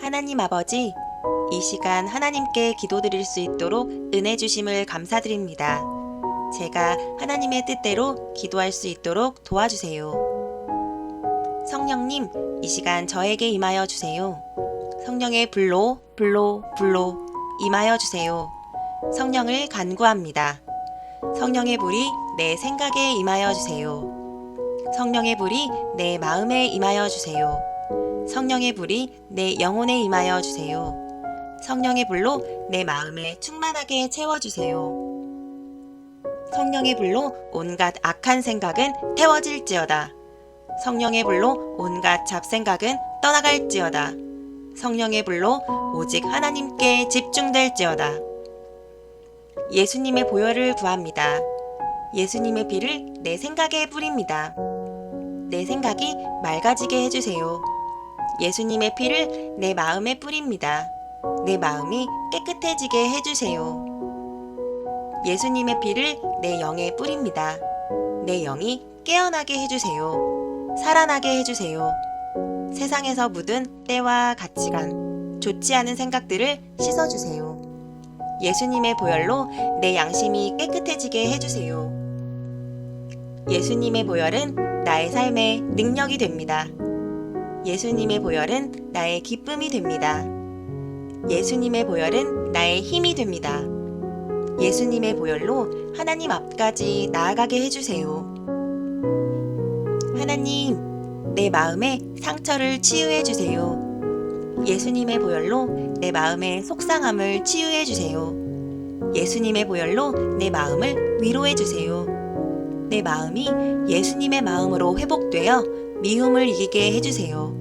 하나님 아버지, 이 시간 하나님께 기도드릴 수 있도록 은혜 주심을 감사드립니다. 제가 하나님의 뜻대로 기도할 수 있도록 도와주세요. 성령님, 이 시간 저에게 임하여 주세요. 성령의 불로 임하여 주세요. 성령을 간구합니다. 성령의 불이 내 생각에 임하여 주세요. 성령의 불이 내 마음에 임하여 주세요. 성령의 불이 내 영혼에 임하여 주세요. 성령의 불로 내 마음에 충만하게 채워주세요. 성령의 불로 온갖 악한 생각은 태워질지어다. 성령의 불로 온갖 잡생각은 떠나갈지어다. 성령의 불로 오직 하나님께 집중될지어다. 예수님의 보혈을 구합니다. 예수님의 피를 내 생각에 뿌립니다. 내 생각이 맑아지게 해주세요. 예수님의 피를 내 마음에 뿌립니다. 내 마음이 깨끗해지게 해주세요. 예수님의 피를 내 영에 뿌립니다. 내 영이 깨어나게 해주세요. 살아나게 해주세요. 세상에서 묻은 때와 가치관, 좋지 않은 생각들을 씻어주세요. 예수님의 보혈로 내 양심이 깨끗해지게 해주세요. 예수님의 보혈은 나의 삶의 능력이 됩니다. 예수님의 보혈은 나의 기쁨이 됩니다. 예수님의 보혈은 나의 힘이 됩니다. 예수님의 보혈로 하나님 앞까지 나아가게 해주세요. 하나님, 내 마음의 상처를 치유해 주세요. 예수님의 보혈로 내 마음의 속상함을 치유해 주세요. 예수님의 보혈로 내 마음을 위로해 주세요. 내 마음이 예수님의 마음으로 회복되어 미움을 이기게 해주세요.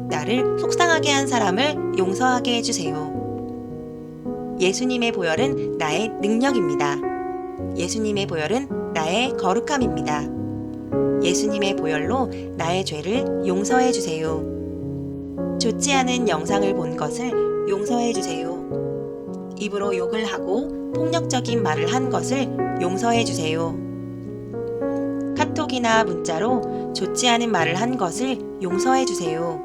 나를 속상하게 한 사람을 용서하게 해주세요. 예수님의 보혈은 나의 능력입니다. 예수님의 보혈은 나의 거룩함입니다. 예수님의 보혈로 나의 죄를 용서해 주세요. 좋지 않은 영상을 본 것을 용서해 주세요. 입으로 욕을 하고 폭력적인 말을 한 것을 용서해 주세요. 카톡이나 문자로 좋지 않은 말을 한 것을 용서해 주세요.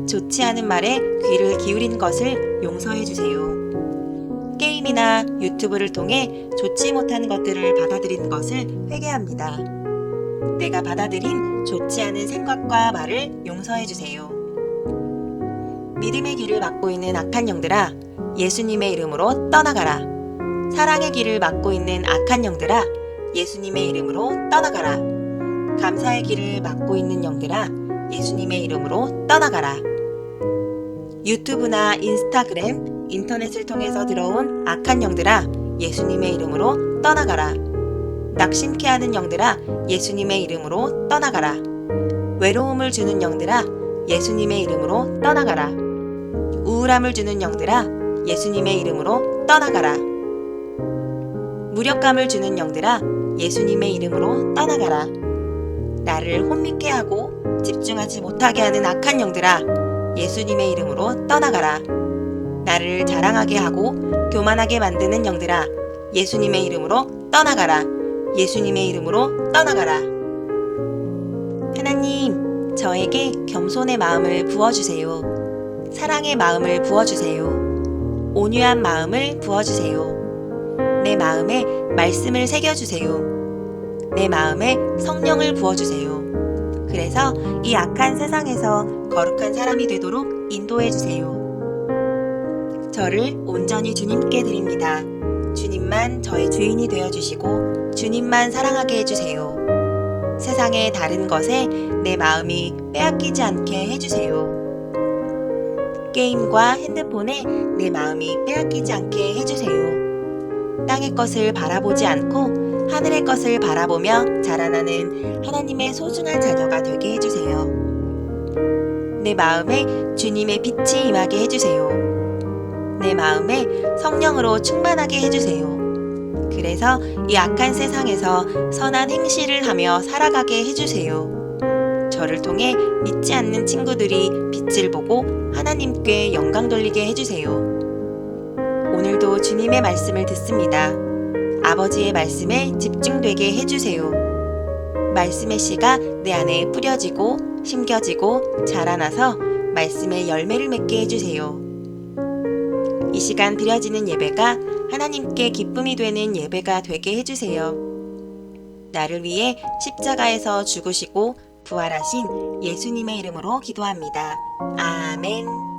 좋지 않은 말에 귀를 기울인 것을 용서해 주세요. 게임이나 유튜브를 통해 좋지 못한 것들을 받아들인 것을 회개합니다. 내가 받아들인 좋지 않은 생각과 말을 용서해 주세요. 믿음의 길을 막고 있는 악한 영들아, 예수님의 이름으로 떠나가라. 사랑의 길을 막고 있는 악한 영들아, 예수님의 이름으로 떠나가라. 감사의 길을 막고 있는 영들아, 예수님의 이름으로 떠나가라. 유튜브나 인스타그램, 인터넷을 통해서 들어온 악한 영들아, 예수님의 이름으로 떠나가라. 낙심케 하는 영들아, 예수님의 이름으로 떠나가라. 외로움을 주는 영들아, 예수님의 이름으로 떠나가라. 우울함을 주는 영들아, 예수님의 이름으로 떠나가라. 무력감을 주는 영들아, 예수님의 이름으로 떠나가라. 나를 혼미케 하고 집중하지 못하게 하는 악한 영들아, 예수님의 이름으로 떠나가라. 나를 자랑하게 하고 교만하게 만드는 영들아, 예수님의 이름으로 떠나가라. 예수님의 이름으로 떠나가라. 하나님, 저에게 겸손의 마음을 부어주세요. 사랑의 마음을 부어주세요. 온유한 마음을 부어주세요. 내 마음에 말씀을 새겨주세요. 내 마음에 성령을 부어주세요. 그래서 이 악한 세상에서 거룩한 사람이 되도록 인도해주세요. 저를 온전히 주님께 드립니다. 주님만 저의 주인이 되어주시고 주님만 사랑하게 해주세요. 세상의 다른 것에 내 마음이 빼앗기지 않게 해주세요. 게임과 핸드폰에 내 마음이 빼앗기지 않게 해주세요. 땅의 것을 바라보지 않고 하늘의 것을 바라보며 자라나는 하나님의 소중한 자녀가 되게 해주세요. 내 마음에 주님의 빛이 임하게 해주세요. 내 마음에 성령으로 충만하게 해주세요. 그래서 이 악한 세상에서 선한 행실을 하며 살아가게 해주세요. 저를 통해 믿지 않는 친구들이 빛을 보고 하나님께 영광 돌리게 해주세요. 오늘도 주님의 말씀을 듣습니다. 아버지의 말씀에 집중되게 해주세요. 말씀의 씨가 내 안에 뿌려지고 심겨지고 자라나서 말씀의 열매를 맺게 해주세요. 이 시간 드려지는 예배가 하나님께 기쁨이 되는 예배가 되게 해주세요. 나를 위해 십자가에서 죽으시고 부활하신 예수님의 이름으로 기도합니다. 아멘.